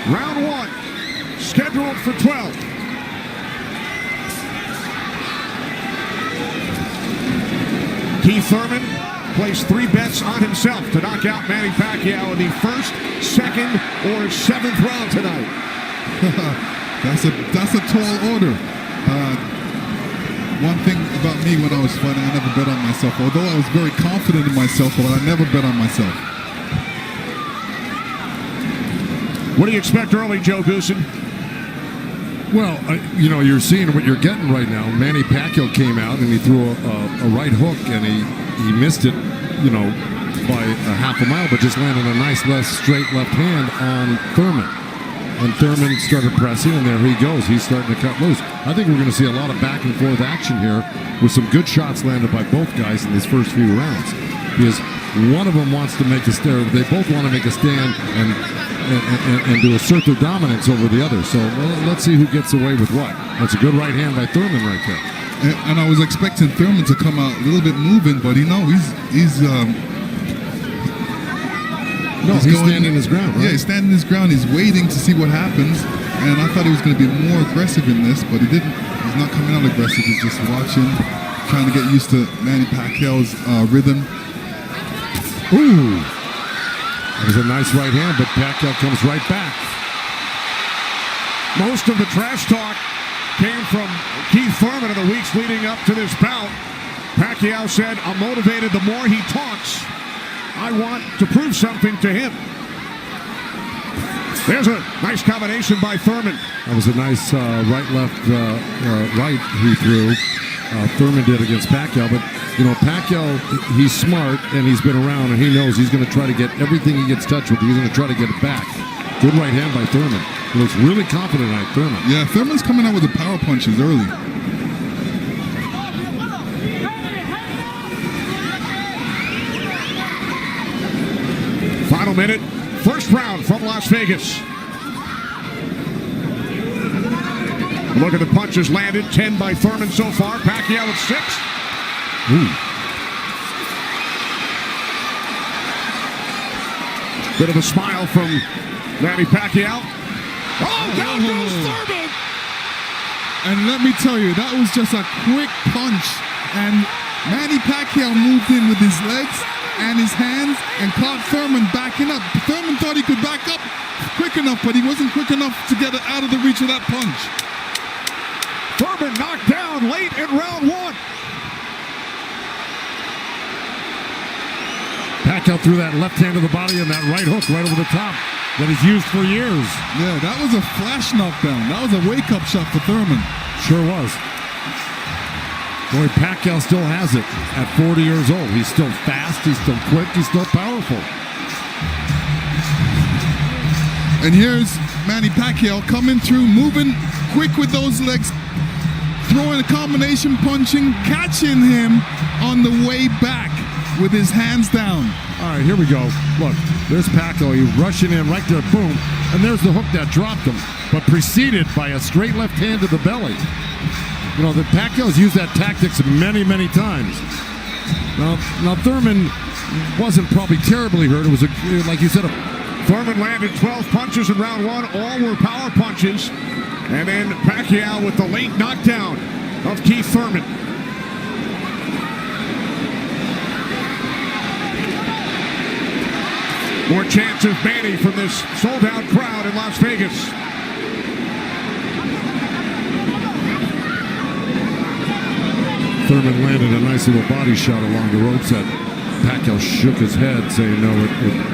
Round 1, scheduled for 12. Keith Thurman placed 3 bets on himself to knock out Manny Pacquiao in the first, second, or 7th round tonight. That's a tall order. One thing about me when I was fighting, I never bet on myself. Although I was very confident in myself, but I never bet on myself. What do you expect early, Joe Goosen? Well, you're seeing what you're getting right now. Manny Pacquiao came out and he threw a right hook and he missed it, by a half a mile, but just landed a nice straight left hand on Thurman. And Thurman started pressing, and there he goes. He's starting to cut loose. I think we're going to see a lot of back and forth action here with some good shots landed by both guys in these first few rounds. Because one of them wants to make a stand. They both want to make a stand and to assert their dominance over the other. So let's see who gets away with what. That's a good right hand by Thurman right there. And I was expecting Thurman to come out a little bit moving, but he's standing his ground, right? Yeah, he's standing his ground. He's waiting to see what happens. And I thought he was going to be more aggressive in this, but he didn't. He's not coming out aggressive. He's just watching, trying to get used to Manny Pacquiao's rhythm. Ooh. That was a nice right hand, but Pacquiao comes right back. Most of the trash talk came from Keith Thurman in the weeks leading up to this bout. Pacquiao said, "I'm motivated the more he talks. I want to prove something to him." There's a nice combination by Thurman. That was a nice right-left right he threw. Thurman did against Pacquiao, but Pacquiao, he's smart and he's been around and he knows he's going to try to get everything he gets touched with. He's going to try to get it back. Good right hand by Thurman. He looks really confident tonight, Thurman. Yeah, Thurman's coming out with the power punches early. Final minute, first round from Las Vegas. Look at the punches landed, 10 by Thurman so far. Pacquiao at 6. Ooh. Bit of a smile from Manny Pacquiao. Oh, down goes Thurman! And let me tell you, that was just a quick punch. And Manny Pacquiao moved in with his legs and his hands and caught Thurman backing up. Thurman thought he could back up quick enough, but he wasn't quick enough to get it out of the reach of that punch. Thurman knocked down late in round 1. Pacquiao threw that left hand to the body and that right hook right over the top that he's used for years. Yeah, that was a flash knockdown. That was a wake-up shot for Thurman. Sure was. Boy, Pacquiao still has it at 40 years old. He's still fast, he's still quick, he's still powerful. And here's Manny Pacquiao coming through, moving quick with those legs, throwing a combination punching, catching him on the way back with his hands down. All right, here we go. Look, there's Pacquiao. He's rushing in right there, boom. And there's the hook that dropped him, but preceded by a straight left hand to the belly. The Pacquiao's used that tactics many, many times. Now Thurman wasn't probably terribly hurt. It was, like you said, Thurman landed 12 punches in round 1. All were power punches. And then Pacquiao with the late knockdown of Keith Thurman. More chance of Manny from this sold-out crowd in Las Vegas. Thurman landed a nice little body shot along the ropes that Pacquiao shook his head, saying no, it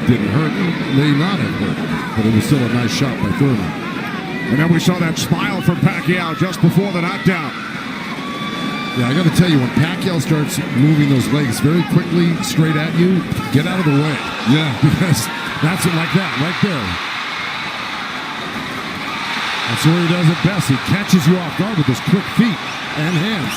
didn't hurt. It may not have hurt, but it was still a nice shot by Thurman. And then we saw that smile from Pacquiao just before the knockdown. Yeah, I got to tell you, when Pacquiao starts moving those legs very quickly straight at you, get out of the way. Yeah. Because that's it like that, right there. That's where he does it best. He catches you off guard with his quick feet and hands.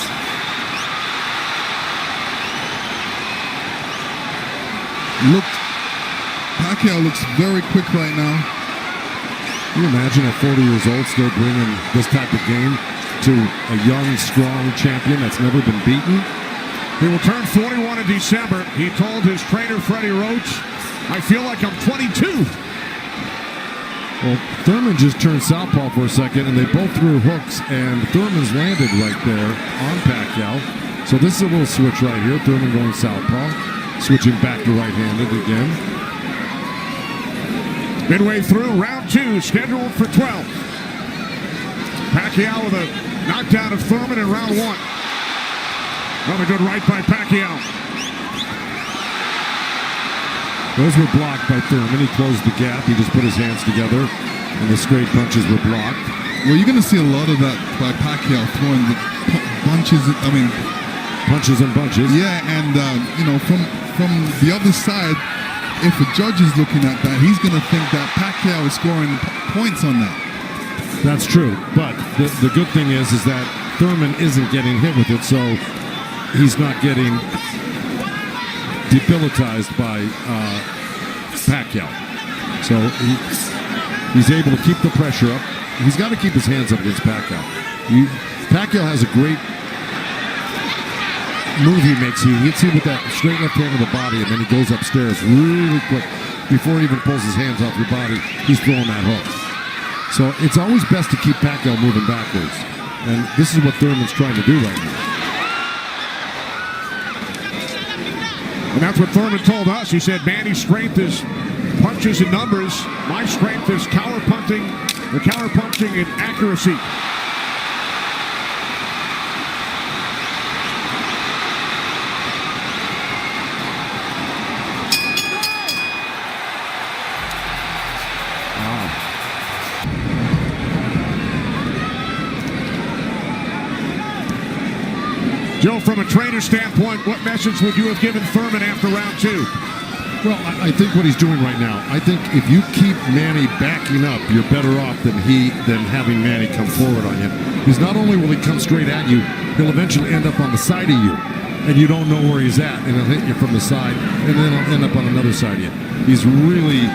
Pacquiao looks very quick right now. Can you imagine at 40 years old still bringing this type of game to a young, strong champion that's never been beaten? He will turn 41 in December. He told his trainer, Freddie Roach, "I feel like I'm 22. Well, Thurman just turned southpaw for a second, and they both threw hooks, and Thurman's landed right there on Pacquiao. So this is a little switch right here. Thurman going southpaw, switching back to right-handed again. Midway through round 2, scheduled for 12. Pacquiao with a knockdown of Thurman in round 1. Another good right by Pacquiao. Those were blocked by Thurman. He closed the gap. He just put his hands together, and the straight punches were blocked. Well, you're going to see a lot of that by Pacquiao throwing the punches. Punches and bunches. Yeah, and from the other side, if a judge is looking at that, he's going to think that Pacquiao is scoring points on that. That's true, but the good thing is that Thurman isn't getting hit with it, so he's not getting debilitized by Pacquiao. So he's able to keep the pressure up. He's got to keep his hands up against Pacquiao. Pacquiao has a great move he makes. He hits you with that straight left hand of the body, and then he goes upstairs really quick. Before he even pulls his hands off your body, he's throwing that hook. So it's always best to keep Pacquiao moving backwards. And this is what Thurman's trying to do right now. And that's what Thurman told us. He said, Manny's strength is punches and numbers. My strength is counter punching and accuracy. Joe, from a trainer standpoint, what message would you have given Thurman after round 2? Well, I think what he's doing right now, I think if you keep Manny backing up, you're better off than having Manny come forward on him. Because not only will he come straight at you, he'll eventually end up on the side of you, and you don't know where he's at, and he'll hit you from the side, and then he'll end up on another side of you. He's really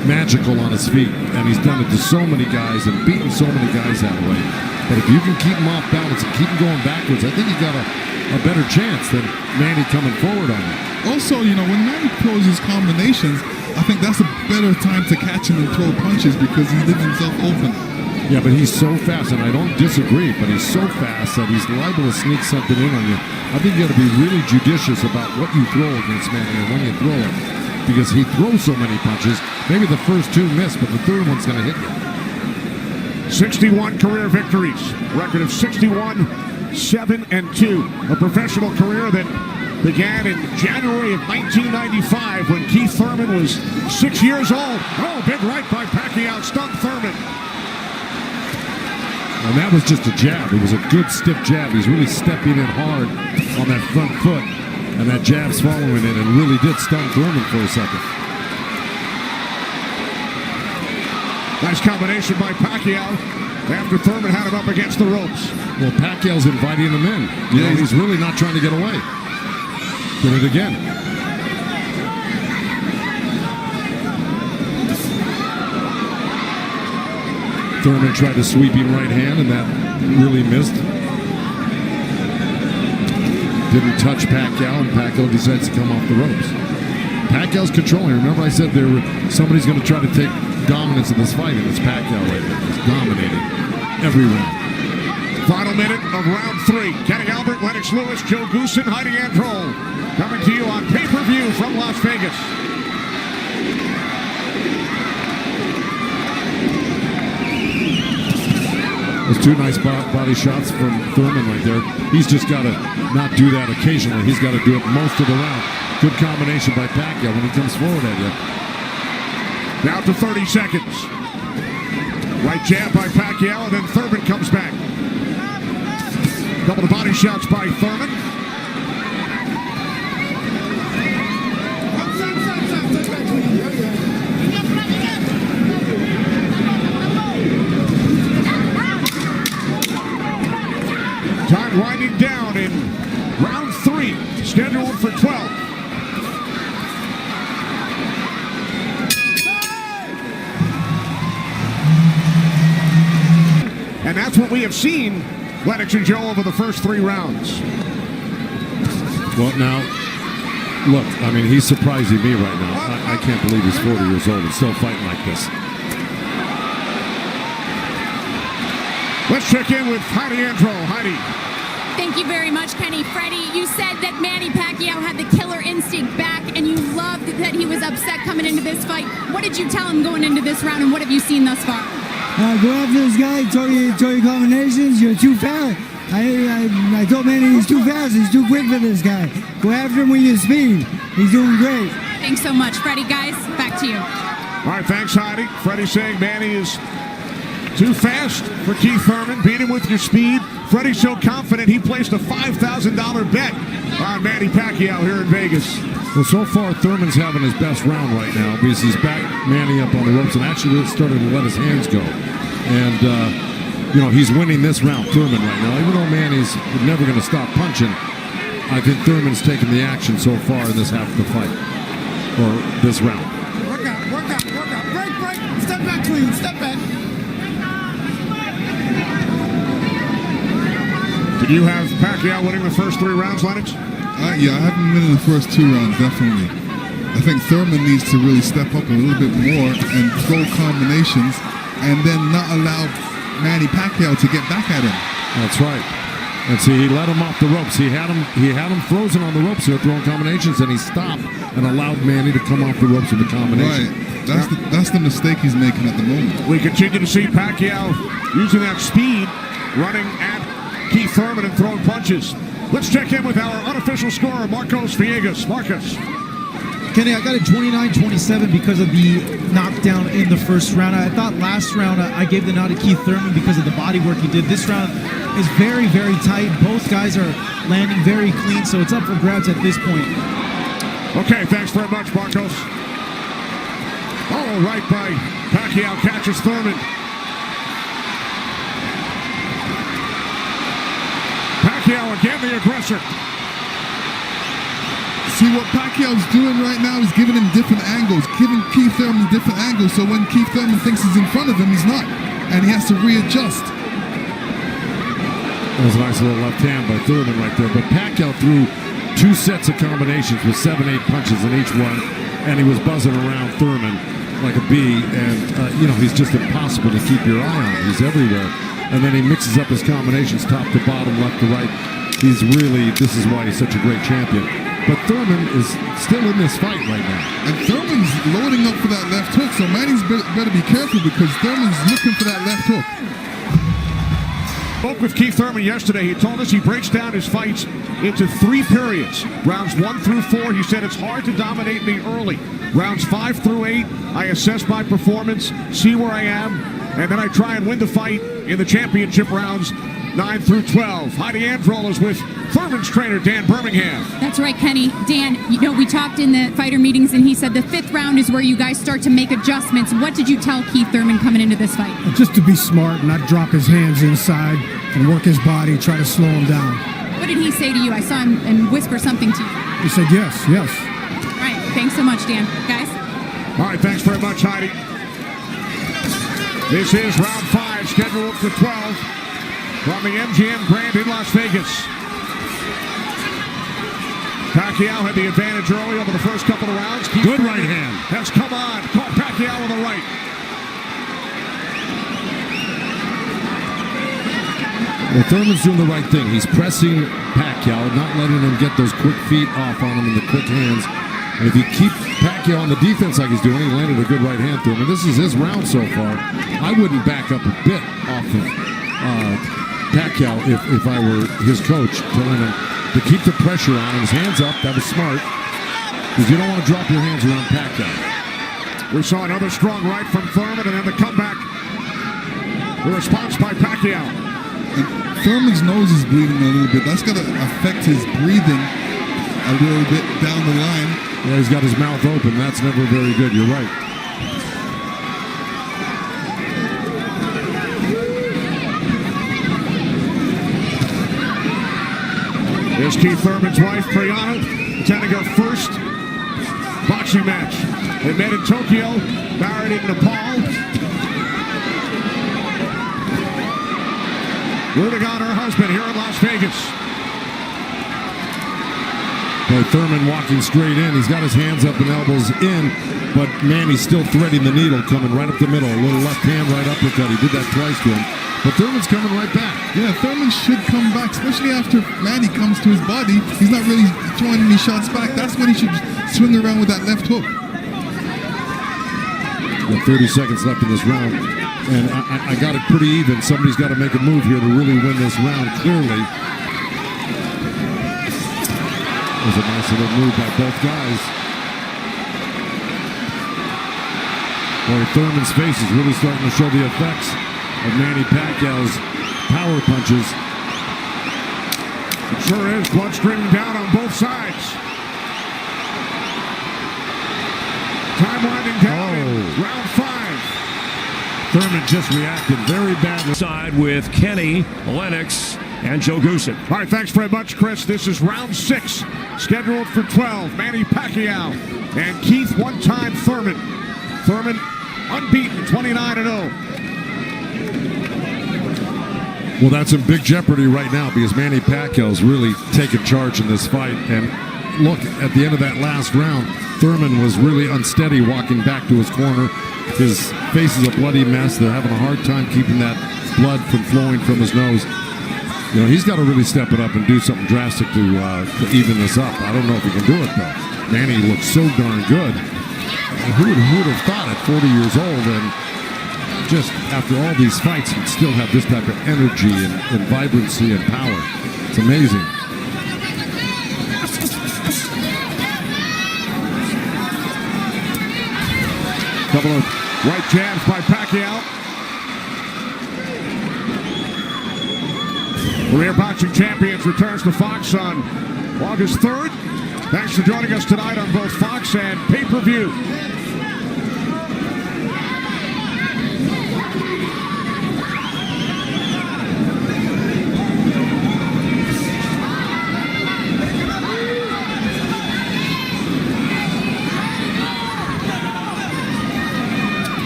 magical on his feet, and he's done it to so many guys and beaten so many guys that way. But if you can keep him off balance and keep him going backwards, I think you got a better chance than Manny coming forward on you. Also, when Manny throws his combinations, I think that's a better time to catch him and throw punches because he leaves himself open. Yeah, but he's so fast, and I don't disagree, but he's so fast that he's liable to sneak something in on you. I think you got to be really judicious about what you throw against Manny and when you throw it, because he throws so many punches. Maybe the first 2 miss, but the third one's going to hit you. 61 career victories, record of 61, 7-2. A professional career that began in January of 1995 when Keith Thurman was 6 years old. Oh, big right by Pacquiao, stunned Thurman. And that was just a jab. It was a good stiff jab. He's really stepping in hard on that front foot, and that jab's following it and really did stun Thurman for a second. Nice combination by Pacquiao after Thurman had him up against the ropes. Well, Pacquiao's inviting him in. Yeah, he's really not trying to get away. Did it again. Thurman tried a sweeping right hand, and that really missed. Didn't touch Pacquiao, and Pacquiao decides to come off the ropes. Pacquiao's controlling. Remember I said somebody's going to try to take dominance in this fight, and it's Pacquiao right there. He's dominating every round. Final minute of round 3. Kenny Albert, Lennox Lewis, Joe Goosen, Heidi Androl. Coming to you on pay-per-view from Las Vegas. Those 2 nice body shots from Thurman right there. He's just got to not do that occasionally. He's got to do it most of the round. Good combination by Pacquiao when he comes forward at you. Down to 30 seconds. Right jab by Pacquiao, and then Thurman comes back. Couple of body shots by Thurman. Time winding down in round 3, scheduled for 12. And that's what we have seen, Lennox and Joe, over the first 3 rounds. Well, now, look, I mean, he's surprising me right now. I can't believe he's 40 years old and still fighting like this. Let's check in with Heidi Andro. Heidi. Thank you very much, Kenny. Freddie, you said that Manny Pacquiao had the killer instinct back, and you loved that he was upset coming into this fight. What did you tell him going into this round, and what have you seen thus far? Go after this guy, throw your combinations, you're too fast. I told Manny he's too fast, he's too quick for this guy. Go after him with your speed. He's doing great. Thanks so much, Freddie. Guys, back to you. All right, thanks, Heidi. Freddie saying Manny is too fast for Keith Thurman. Beat him with your speed. Freddie's so confident he placed a $5,000 bet on Manny Pacquiao here in Vegas. Well, so far, Thurman's having his best round right now because he's backed Manny up on the ropes and actually started to let his hands go. And, he's winning this round, Thurman, right now. Even though Manny's never going to stop punching, I think Thurman's taken the action so far in this half of the fight, or this round. Work out. Break. Step back, clean. Step back. Did you have Pacquiao winning the first 3 rounds, Lennox? Yeah, I have him winning the first 2 rounds, definitely. I think Thurman needs to really step up a little bit more and throw combinations and then not allow Manny Pacquiao to get back at him. That's right. And see, he let him off the ropes. He had him frozen on the ropes here throwing combinations, and he stopped and allowed Manny to come off the ropes with the combination. Right. That's the mistake he's making at the moment. We continue to see Pacquiao using that speed, running at Keith Thurman and throwing punches. Let's check in with our unofficial scorer, Marcos Villegas. Marcos. Kenny, I got a 29-27 because of the knockdown in the first round. I thought last round I gave the nod to Keith Thurman because of the body work he did. This round is very, very tight. Both guys are landing very clean, so it's up for grabs at this point. Okay, thanks very much, Marcos. Oh, right by Pacquiao catches Thurman. Pacquiao again, the aggressor. See, what Pacquiao's doing right now is giving him different angles, giving Keith Thurman different angles, so when Keith Thurman thinks he's in front of him, he's not, and he has to readjust. That was a nice little left hand by Thurman right there, but Pacquiao threw 2 sets of combinations with 7-8 punches in each one, and he was buzzing around Thurman like a bee, and, he's just impossible to keep your eye on. He's everywhere. And then he mixes up his combinations top to bottom, left to right. This is why he's such a great champion. But Thurman is still in this fight right now. And Thurman's loading up for that left hook, so Manny's better be careful because Thurman's looking for that left hook. Spoke with Keith Thurman yesterday. He told us he breaks down his fights into 3 periods. Rounds 1 through 4, he said it's hard to dominate me early. Rounds 5 through 8, I assess my performance, see where I am, and then I try and win the fight in the championship rounds 9 through 12. Heidi Andro is with Thurman's trainer, Dan Birmingham. That's right, Kenny. Dan, we talked in the fighter meetings, and he said the 5th round is where you guys start to make adjustments. What did you tell Keith Thurman coming into this fight? Just to be smart, not drop his hands inside and work his body, try to slow him down. What did he say to you? I saw him and whisper something to you. He said yes. All right, thanks so much, Dan. Guys? All right, thanks very much, Heidi. This is round 5, scheduled for 12 from the MGM Grand in Las Vegas. Pacquiao had the advantage early over the first couple of rounds. Good right hand. Has come on. Caught Pacquiao with the right. Well, Thurman's doing the right thing. He's pressing Pacquiao, not letting him get those quick feet off on him and the quick hands. And if you keep Pacquiao on the defense like he's doing, he landed a good right hand through him. And this is his round so far. I wouldn't back up a bit off of Pacquiao if I were his coach, telling him to keep the pressure on him. His hands up. That was smart. Because you don't want to drop your hands around Pacquiao. We saw another strong right from Thurman, and then the comeback. The response by Pacquiao. And Thurman's nose is bleeding a little bit. That's going to affect his breathing a little bit down the line. Yeah, he's got his mouth open. That's never very good. You're right. Here's Keith Thurman's wife, Brianna, attending her first boxing match. They met in Tokyo, married in Nepal. Rooting on her husband here in Las Vegas. Boy, Thurman walking straight in. He's got his hands up and elbows in, but Manny's still threading the needle, coming right up the middle. A little left hand, right uppercut. He did that twice to him. But Thurman's coming right back. Yeah, Thurman should come back, especially after Manny comes to his body. He's not really throwing any shots back. That's when he should swing around with that left hook. With 30 seconds left in this round, and I got it pretty even. Somebody's got to make a move here to really win this round clearly. It was a nice little move by both guys. Boy, Thurman's face is really starting to show the effects of Manny Pacquiao's power punches. It sure is. Blood streaming down on both sides. Time winding down in round 5. Thurman just reacted very badly. Side with Kenny, Lennox, and Joe Goosen. All right, thanks very much, Chris. This is round 6, scheduled for 12. Manny Pacquiao and Keith one-time Thurman. Thurman unbeaten, 29-0. Well, that's in big jeopardy right now because Manny Pacquiao's really taken charge in this fight. And look, at the end of that last round, Thurman was really unsteady walking back to his corner. His face is a bloody mess. They're having a hard time keeping that blood from flowing from his nose. You know, he's got to really step it up and do something drastic to even this up. I don't know if he can do it, though. Manny looks so darn good. Who would have thought at 40 years old and just after all these fights he'd still have this type of energy and vibrancy and power. It's amazing. Couple of right jabs by Pacquiao. Career Boxing Champions returns to Fox on August 3rd. Thanks for joining us tonight on both Fox and pay-per-view.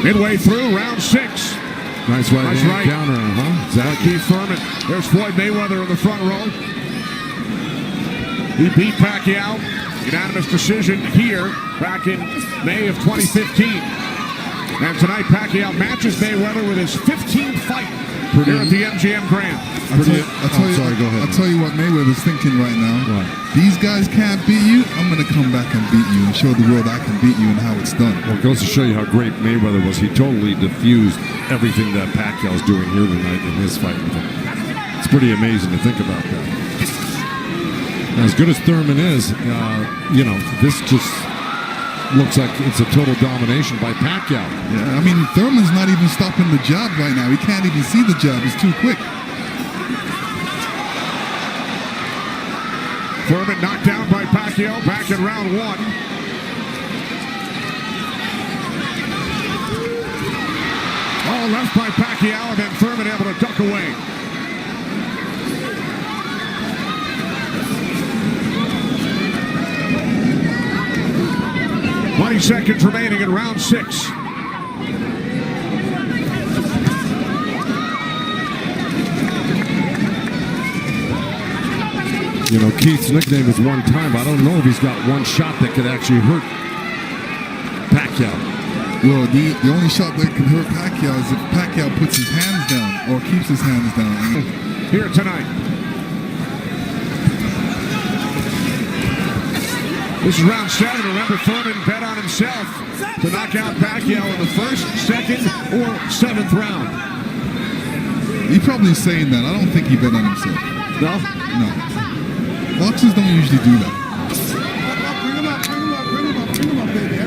Midway through round 6. Nice right counter, huh? Exactly. Keith Thurman. There's Floyd Mayweather in the front row. He beat Pacquiao. Unanimous decision here back in May of 2015. And tonight Pacquiao matches Mayweather with his 15th fight here at the MGM Grand. I'll tell you what Mayweather's thinking right now. What? These guys can't beat you. I'm going to come back and beat you and show the world I can beat you and how it's done. Well, it goes to show you how great Mayweather was. He totally diffused everything that Pacquiao's doing here tonight in his fight with him. It's pretty amazing to think about that. Now, as good as Thurman is, you know, this just looks like it's a total domination by Pacquiao. Yeah, I mean, Thurman's not even stopping the jab right now. He can't even see the jab. It's too quick. Thurman knocked down by Pacquiao back in round 1. Oh, left by Pacquiao, and then Thurman able to duck away. Seconds remaining in round 6. You know, Keith's nickname is one time. I don't know if he's got one shot that could actually hurt Pacquiao. Well, the only shot that can hurt Pacquiao is if Pacquiao puts his hands down or keeps his hands down. Here tonight. This is round 7. Remember, Thurman bet on himself to knock out Pacquiao in the first, second, or 7th round. He's probably saying that. I don't think he bet on himself. No? No. Boxers don't usually do that. Bring him up, baby.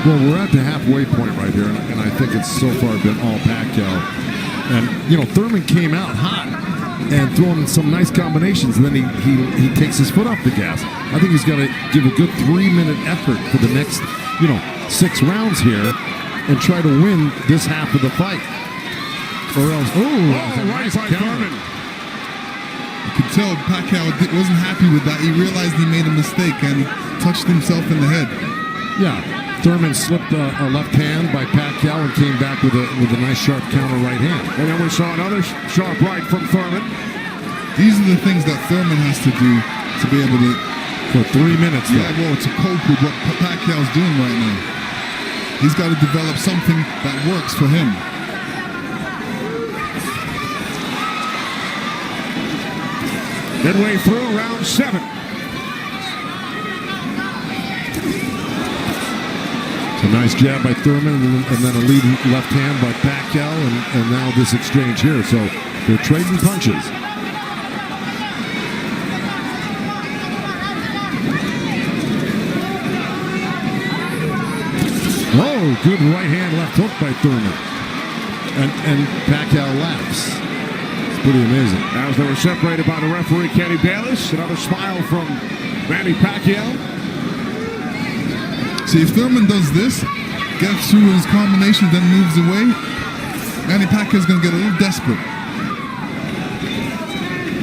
Well, we're at the halfway point right here, and I think it's so far been all Pacquiao. And, you know, Thurman came out hot and throwing some nice combinations, and then he takes his foot off the gas. I think he's got to give a good 3-minute effort for the next, 6 rounds here and try to win this half of the fight. Or else, right by Thurman. You could tell Pacquiao wasn't happy with that. He realized he made a mistake and touched himself in the head. Yeah, Thurman slipped a left hand by Pacquiao and came back with a nice sharp counter right hand. And then we saw another sharp right from Thurman. These are the things that Thurman has to do to be able to... For 3 minutes, yeah, well, to cope with what Pacquiao's doing right now. He's got to develop something that works for him. Midway through round 7. It's a nice jab by Thurman, and then a lead left hand by Pacquiao, and now this exchange here. So they're trading punches. Oh, good right hand, left hook by Thurman. And Pacquiao laughs. It's pretty amazing. As they were separated by the referee, Kenny Bayless. Another smile from Manny Pacquiao. See, if Thurman does this, gets through his combination, then moves away, Manny Pacquiao's going to get a little desperate.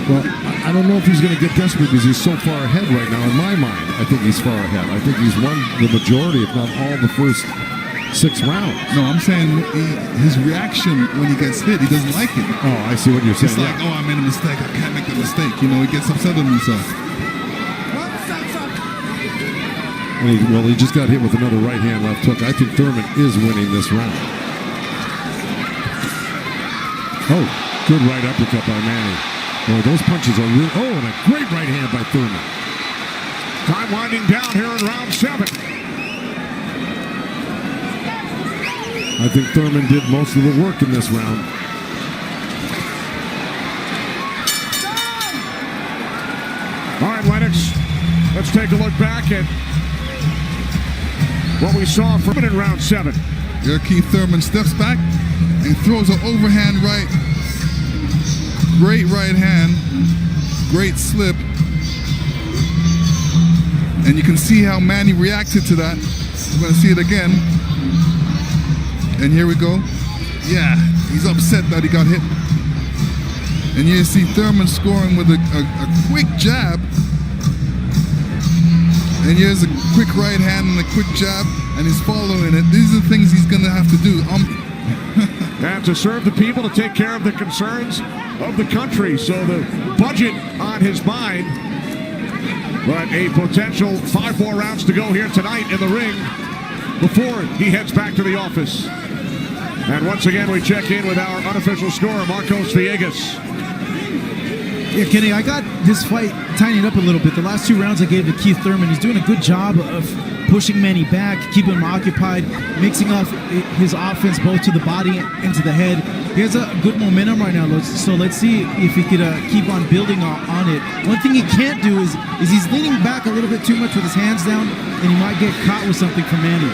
Well, I don't know if he's going to get desperate because he's so far ahead right now. In my mind, I think he's far ahead. I think he's won the majority, if not all, the first 6 rounds. No, I'm saying his reaction when he gets hit, he doesn't like it. Oh, I see what you're saying. It's like, oh, I made a mistake. I can't make the mistake. You know, he gets upset with himself. And he just got hit with another right hand, left hook. I think Thurman is winning this round. Oh, good right uppercut by Manny. Boy, those punches are real. Oh, and a great right hand by Thurman. Time winding down here in round 7. I think Thurman did most of the work in this round. All right, Lennox, let's take a look back at what we saw from in round 7. Here, Keith Thurman steps back and throws an overhand right. Great right hand. Great slip. And you can see how Manny reacted to that. We're going to see it again. And here we go. Yeah, he's upset that he got hit. And you see Thurman scoring with a quick jab. And here's a quick right hand and a quick jab, and he's following it. These are the things he's going to have to do. And to serve the people, to take care of the concerns of the country. So the budget on his mind. But a potential 5 more rounds to go here tonight in the ring before he heads back to the office. And once again, we check in with our unofficial scorer, Marcos Villegas. Yeah, Kenny, I got this fight tightened up a little bit. The last 2 rounds I gave to Keith Thurman. He's doing a good job of pushing Manny back, keeping him occupied, mixing up his offense both to the body and to the head. He has a good momentum right now, so let's see if he could keep on building on it. One thing he can't do is he's leaning back a little bit too much with his hands down, and he might get caught with something from Manny.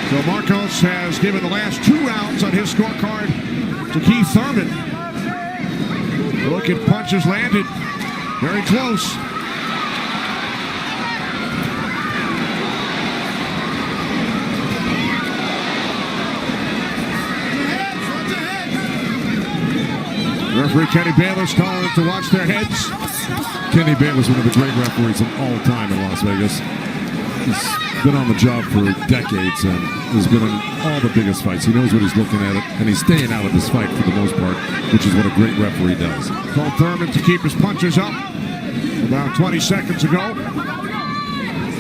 So Marcos has given the last 2 rounds on his scorecard to Keith Thurman. Look at punches landed. Very close. Referee Kenny Bayless telling them to watch their heads. Kenny Bayless, one of the great referees of all time in Las Vegas. He's been on the job for decades and has been in all the biggest fights. He knows what he's looking at, and he's staying out of this fight for the most part, which is what a great referee does. Told Thurman to keep his punches up about 20 seconds ago.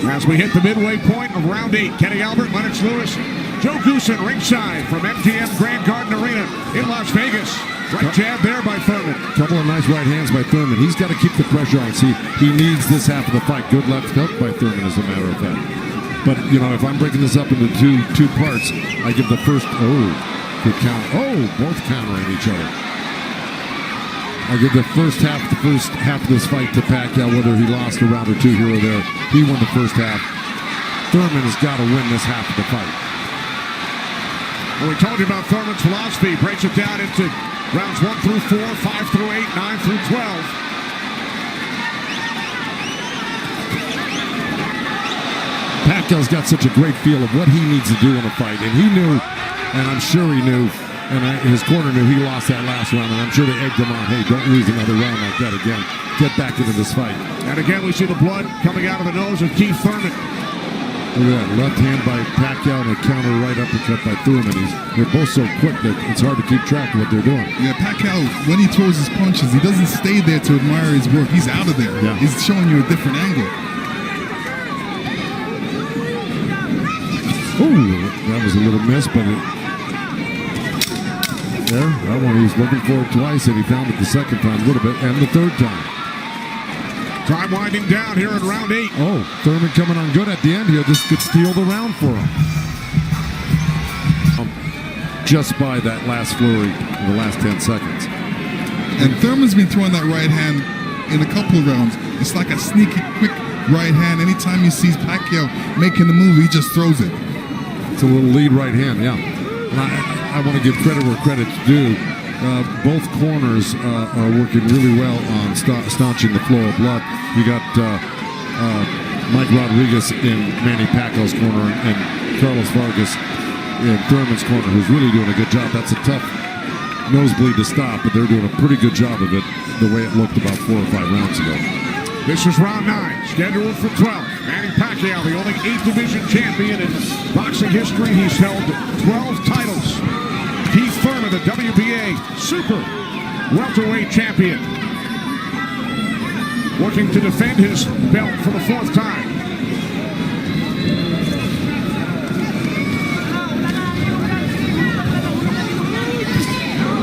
As we hit the midway point of round 8, Kenny Albert, Lennox Lewis, Joe Goosen ringside from MGM Grand Garden Arena in Las Vegas. Right jab there by Thurman. Couple of nice right hands by Thurman. He's got to keep the pressure on. See, he needs this half of the fight. Good left hook by Thurman, as a matter of fact. But, you know, if I'm breaking this up into two parts, I give the first, good count. Oh, both countering each other. I give the first half of this fight to Pacquiao, whether he lost a round or 2 here or there. He won the first half. Thurman has got to win this half of the fight. Well, we told you about Thurman's philosophy. Breaks it down into rounds 1 through 4, 5 through 8, 9 through 12. Pacquiao's got such a great feel of what he needs to do in a fight, and he knew, and I'm sure he knew, and his corner knew he lost that last round, and I'm sure they egged him on, hey, don't lose another round like that again. Get back into this fight. And again, we see the blood coming out of the nose of Keith Thurman. Look at that, left hand by Pacquiao and a counter right uppercut by Thurman. They're both so quick that it's hard to keep track of what they're doing. Yeah, Pacquiao, when he throws his punches, he doesn't stay there to admire his work. He's out of there. Yeah. He's showing you a different angle. Ooh, that was a little miss, but There, that one he was looking for it twice, and he found it the second time a little bit, and the third time. Time winding down here in round 8. Oh, Thurman coming on good at the end here. This could steal the round for him. Just by that last flurry in the last 10 seconds. And Thurman's been throwing that right hand in a couple of rounds. It's like a sneaky, quick right hand. Anytime he sees Pacquiao making the move, he just throws it. It's a little lead right hand, yeah. And I want to give credit where credit's due. Both corners are working really well on staunching the flow of blood. You got Mike Rodriguez in Manny Pacquiao's corner and Carlos Vargas in Thurman's corner, who's really doing a good job. That's a tough nosebleed to stop, but they're doing a pretty good job of it the way it looked about 4 or 5 rounds ago. This is round 9, scheduled for 12. Manny Pacquiao, the only 8th division champion in boxing history. He's held 12 titles. Keith Thurman, the WBA super welterweight champion, looking to defend his belt for the 4th time.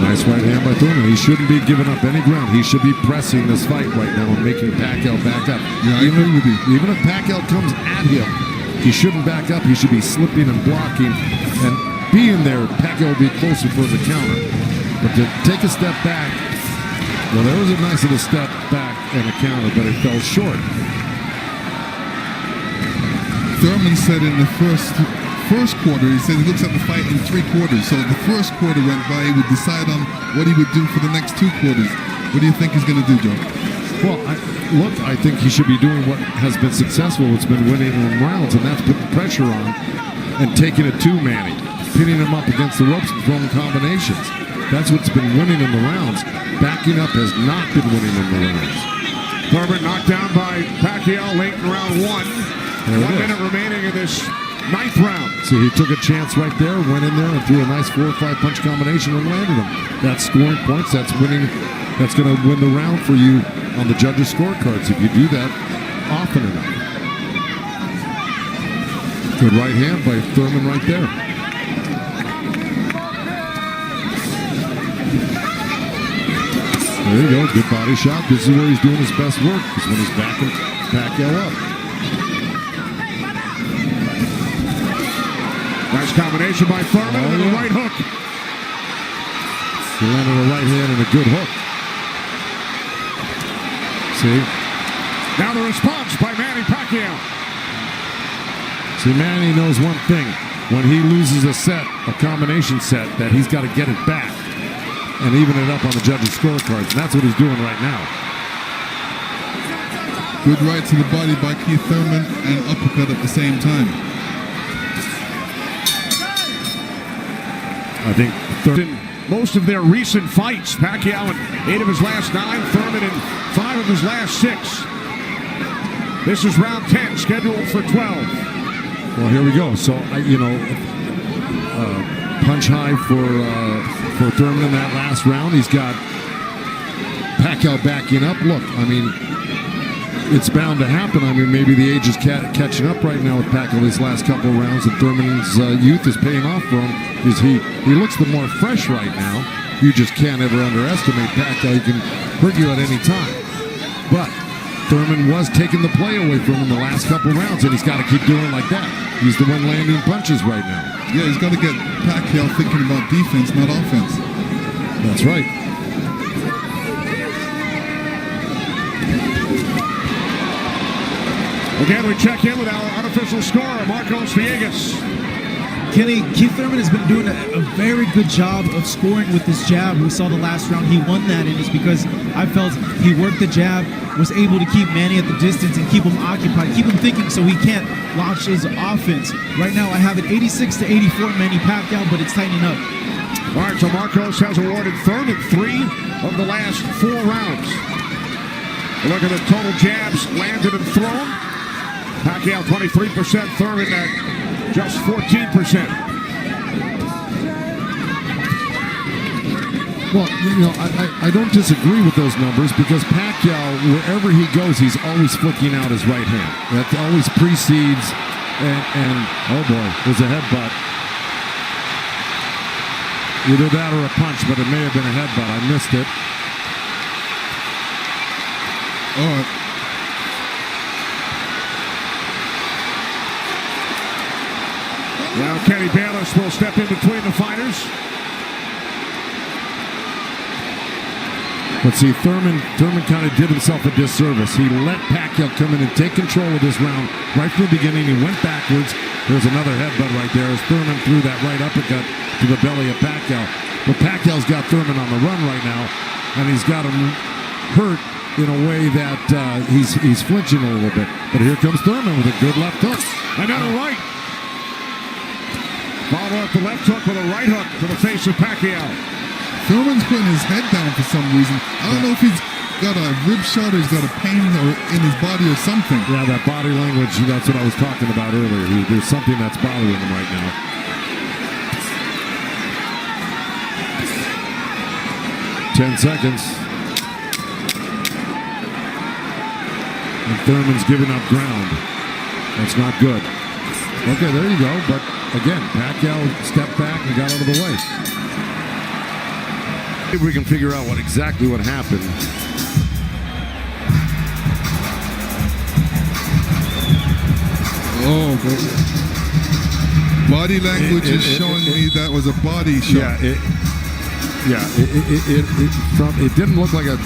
Nice right hand by Thurman. He shouldn't be giving up any ground. He should be pressing this fight right now and making Pacquiao back up. Yeah, I agree with you. Even if Pacquiao comes at him, he shouldn't back up. He should be slipping and blocking. And being there, Pacquiao will be closer for the counter. But to take a step back, well, there was a nice little step back and a counter, but it fell short. Thurman said in the first quarter, he said he looks at the fight in 3 quarters. So the first quarter went by, he would decide on what he would do for the next 2 quarters. What do you think he's going to do, Joe? Well, I think he should be doing what has been successful. It's been winning in rounds, and that's putting pressure on and taking it to Manny, pinning him up against the ropes and throwing combinations. That's what's been winning in the rounds. Backing up has not been winning in the rounds. Thurman knocked down by Pacquiao late in round 1. 1 minute remaining in this 9th round. So he took a chance right there, went in there and threw a nice 4 or 5 punch combination and landed him. That's scoring points. That's winning. That's going to win the round for you on the judges' scorecards if you do that often enough. Good right hand by Thurman right there. There you go. Good body shot. This is where he's doing his best work. Is when he's backing Pacquiao up. Nice combination by Thurman and the right hook. He landed a right hand and a good hook. See? Now the response by Manny Pacquiao. See, Manny knows one thing. When he loses a set, a combination set, that he's got to get it back and even it up on the judges' scorecards. And that's what he's doing right now. Good right to the body by Keith Thurman and uppercut at the same time. I think In most of their recent fights, Pacquiao in 8 of his last 9, Thurman in 5 of his last 6. This is round 10, scheduled for 12. Well, here we go. So, punch high for Thurman in that last round. He's got Pacquiao backing up. Look, I mean, it's bound to happen. I mean, maybe the age is catching up right now with Pacquiao these last couple of rounds, and Thurman's youth is paying off for him because he looks the more fresh right now. You just can't ever underestimate Pacquiao. He can hurt you at any time. But Thurman was taking the play away from him the last couple of rounds, and he's got to keep doing it like that. He's the one landing punches right now. Yeah, he's got to get Pacquiao thinking about defense, not offense. That's right. Again, we check in with our unofficial scorer, Marcos Villegas. Kenny, Keith Thurman has been doing a very good job of scoring with his jab. We saw the last round he won that, and it's because I felt he worked the jab, was able to keep Manny at the distance and keep him occupied, keep him thinking so he can't launch his offense. Right now, I have it 86-84 Manny Pacquiao, but it's tightening up. All right, so Marcos has awarded Thurman 3 of the last 4 rounds. Look at the total jabs landed and thrown. Pacquiao 23%, Thurman at just 14%. Well, I don't disagree with those numbers because Pacquiao, wherever he goes, he's always flicking out his right hand. That always precedes, and oh boy, there's a headbutt. Either that or a punch, but it may have been a headbutt. I missed it. Oh, Now Kenny Bayless will step in between the fighters. But see, Thurman kind of did himself a disservice. He let Pacquiao come in and take control of this round right from the beginning. He went backwards. There's another headbutt right there as Thurman threw that right uppercut to the belly of Pacquiao. But Pacquiao's got Thurman on the run right now, and he's got him hurt in a way that he's flinching a little bit. But here comes Thurman with a good left hook. Another right. Follow up the left hook with a right hook to the face of Pacquiao. Thurman's putting his head down for some reason. I don't know if he's got a rib shot or he's got a pain or in his body or something. Yeah, that body language, that's what I was talking about earlier. There's something that's bothering him right now. Ten seconds. And Thurman's giving up ground. That's not good. Okay, there you go. But again, Pacquiao stepped back and got out of the way. If we can figure out exactly what happened. Oh, body language is showing me that was a body shot. It didn't look like a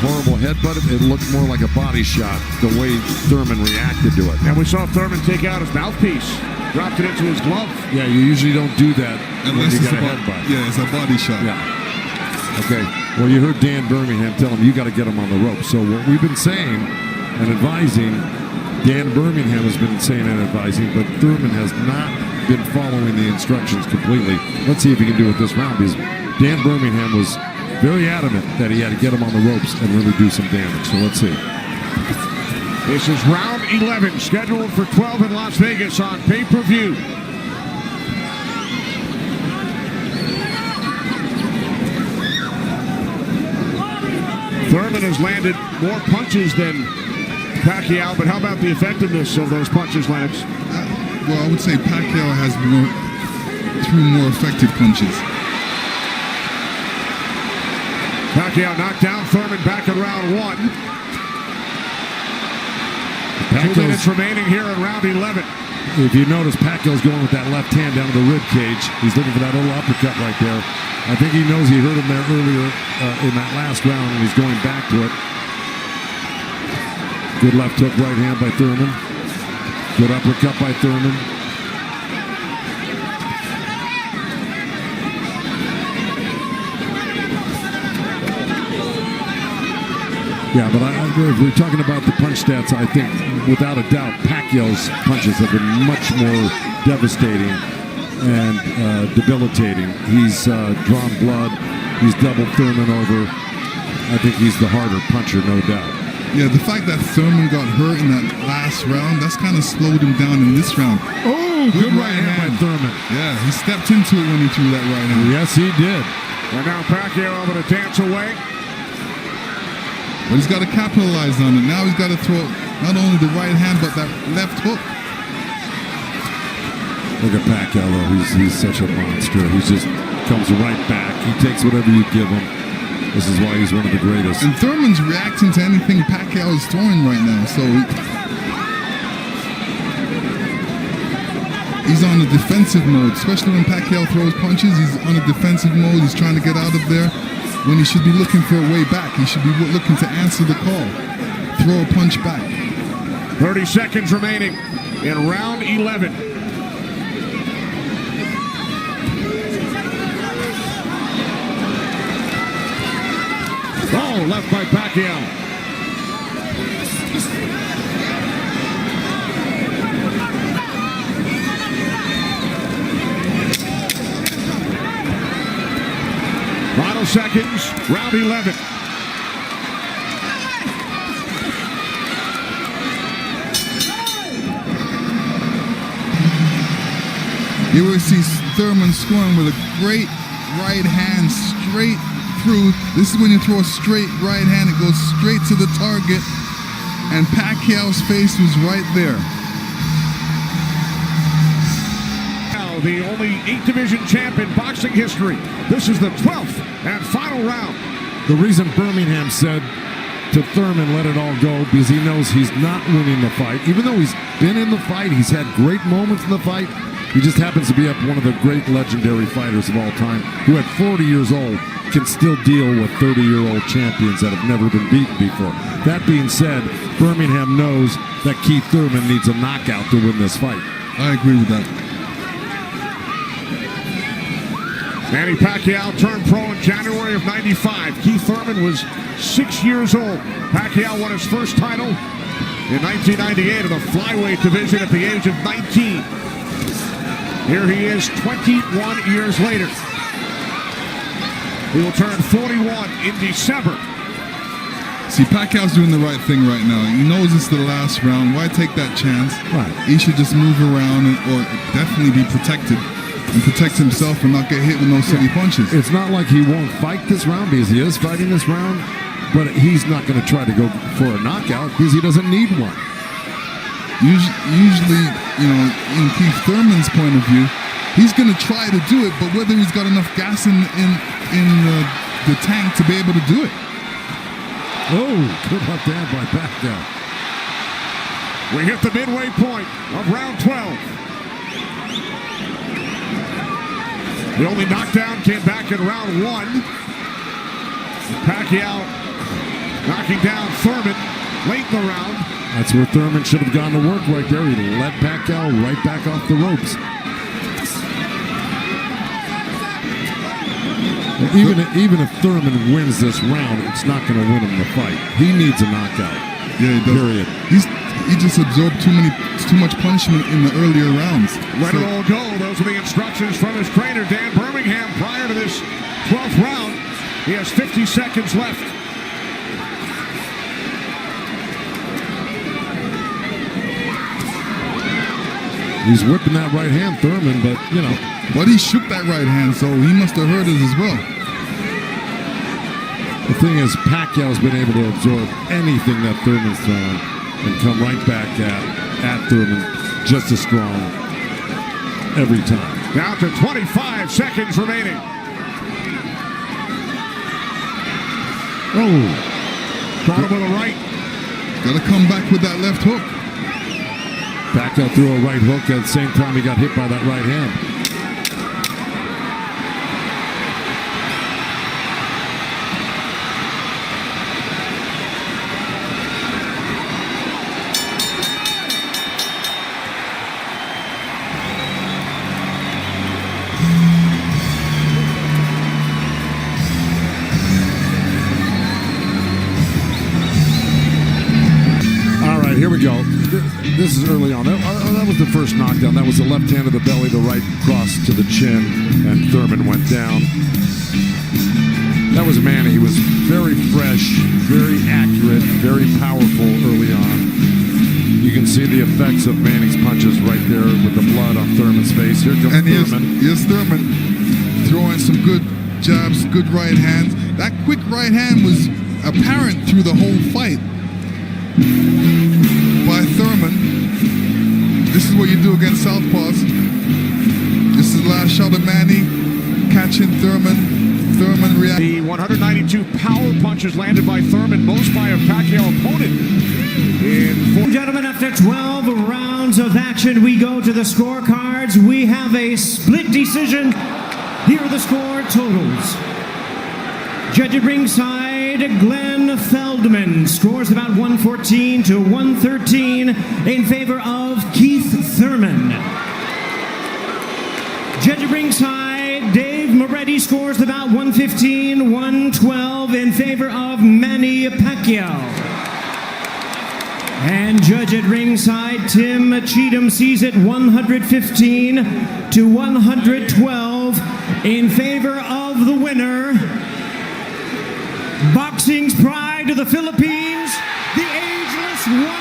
horrible headbutt. It looked more like a body shot, the way Thurman reacted to it. And we saw Thurman take out his mouthpiece, dropped it into his glove. Yeah, you usually don't do that Unless when you it's get a a headbutt. Yeah, it's a body shot. Yeah. Okay. Well, you heard Dan Birmingham tell him you got to get him on the rope. So what we've been saying and advising, Dan Birmingham has been saying and advising, but Thurman has not been following the instructions completely. Let's see if he can do it this round, because Dan Birmingham was very adamant that he had to get him on the ropes and really do some damage. So let's see. This is round 11, scheduled for 12 in Las Vegas on pay-per-view. Thurman has landed more punches than Pacquiao, but how about the effectiveness of those punches, Lennox? Well, I would say Pacquiao has threw more effective punches. Pacquiao knocked down Thurman back in round 1. 2 minutes remaining here in round 11. If you notice, Pacquiao's going with that left hand down to the rib cage. He's looking for that little uppercut right there. I think he knows he hurt him there earlier in that last round, and he's going back to it. Good left hook, right hand by Thurman. Good uppercut by Thurman. Yeah, but if we're talking about the punch stats, I think without a doubt Pacquiao's punches have been much more devastating and debilitating. He's drawn blood. He's doubled Thurman over. I think he's the harder puncher, no doubt. Yeah, the fact that Thurman got hurt in that last round, that's kind of slowed him down in this round. Oh, good right hand by Thurman. Yeah, he stepped into it when he threw that right hand. Yes, he did. And now Pacquiao able to dance away. But he's got to capitalize on it. Now he's got to throw not only the right hand, but that left hook. Look at Pacquiao, though. He's such a monster. He just comes right back. He takes whatever you give him. This is why he's one of the greatest. And Thurman's reacting to anything Pacquiao is throwing right now. So he's on a defensive mode, especially when Pacquiao throws punches. He's on a defensive mode. He's trying to get out of there when he should be looking for a way back. He should be looking to answer the call. Throw a punch back. 30 seconds remaining in round 11. Oh, left by Pacquiao. Final seconds, round 11. You will see Thurman scoring with a great right hand straight through. This is when you throw a straight right hand, it goes straight to the target, and Pacquiao's face was right there. Now the only 8-division champ in boxing history. This is the 12th and final round. The reason Birmingham said to Thurman, let it all go, because he knows he's not winning the fight. Even though he's been in the fight, he's had great moments in the fight. He just happens to be up one of the great legendary fighters of all time, who at 40 years old can still deal with 30-year-old champions that have never been beaten before. That being said, Birmingham knows that Keith Thurman needs a knockout to win this fight. I agree with that. Manny Pacquiao turned pro in January of '95. Keith Thurman was 6 years old. Pacquiao won his first title in 1998 in the flyweight division at the age of 19. Here he is 21 years later. He will turn 41 in December. See, Pacquiao's doing the right thing right now. He knows it's the last round. Why take that chance? Right. He should just move around or definitely be protected and protect himself and not get hit with no silly punches. It's not like he won't fight this round, because he is fighting this round, but he's not going to try to go for a knockout because he doesn't need one. Usually, you know, in Keith Thurman's point of view, he's going to try to do it, but whether he's got enough gas in the tank to be able to do it. Oh, good left hand by Pacquiao. We hit the midway point of round 12. The only knockdown came back in round 1. Pacquiao knocking down Thurman late in the round. That's where Thurman should have gone to work right there. He let Pacquiao right back off the ropes. Even if Thurman wins this round, it's not going to win him the fight. He needs a knockout. Yeah, he does. Period. He just absorbed too much punishment in the earlier rounds. Let it all go. Those are the instructions from his trainer, Dan Birmingham, prior to this 12th round. He has 50 seconds left. He's whipping that right hand, Thurman, but, you know. But he shook that right hand, so he must have heard it as well. The thing is, Pacquiao's been able to absorb anything that Thurman's thrown and come right back at Thurman just as strong every time. Down to 25 seconds remaining. Oh. Caught him with a right. Got to come back with that left hook. Pacquiao threw a right hook at the same time he got hit by that right hand. Here we go. This is early on. That was the first knockdown. That was the left hand to the belly, the right cross to the chin, and Thurman went down. That was Manny. He was very fresh, very accurate, very powerful early on. You can see the effects of Manny's punches right there with the blood on Thurman's face. Here comes Thurman. Here's Thurman throwing some good jabs, good right hands. That quick right hand was apparent through the whole fight by Thurman. This is what you do against southpaws. This is the last shot of Manny catching Thurman. Thurman reacting. The 192 power punches landed by Thurman, most by a Pacquiao opponent. Gentlemen, after 12 rounds of action, we go to the scorecards. We have a split decision. Here are the score totals. Judge at ringside, Glenn Feldman scores about 114 to 113 in favor of Keith Thurman. Judge at ringside, Dave Moretti scores about 115, 112 in favor of Manny Pacquiao. And judge at ringside, Tim Cheatham sees it 115 to 112 in favor of the winner, Boxing's pride of the Philippines, the ageless one.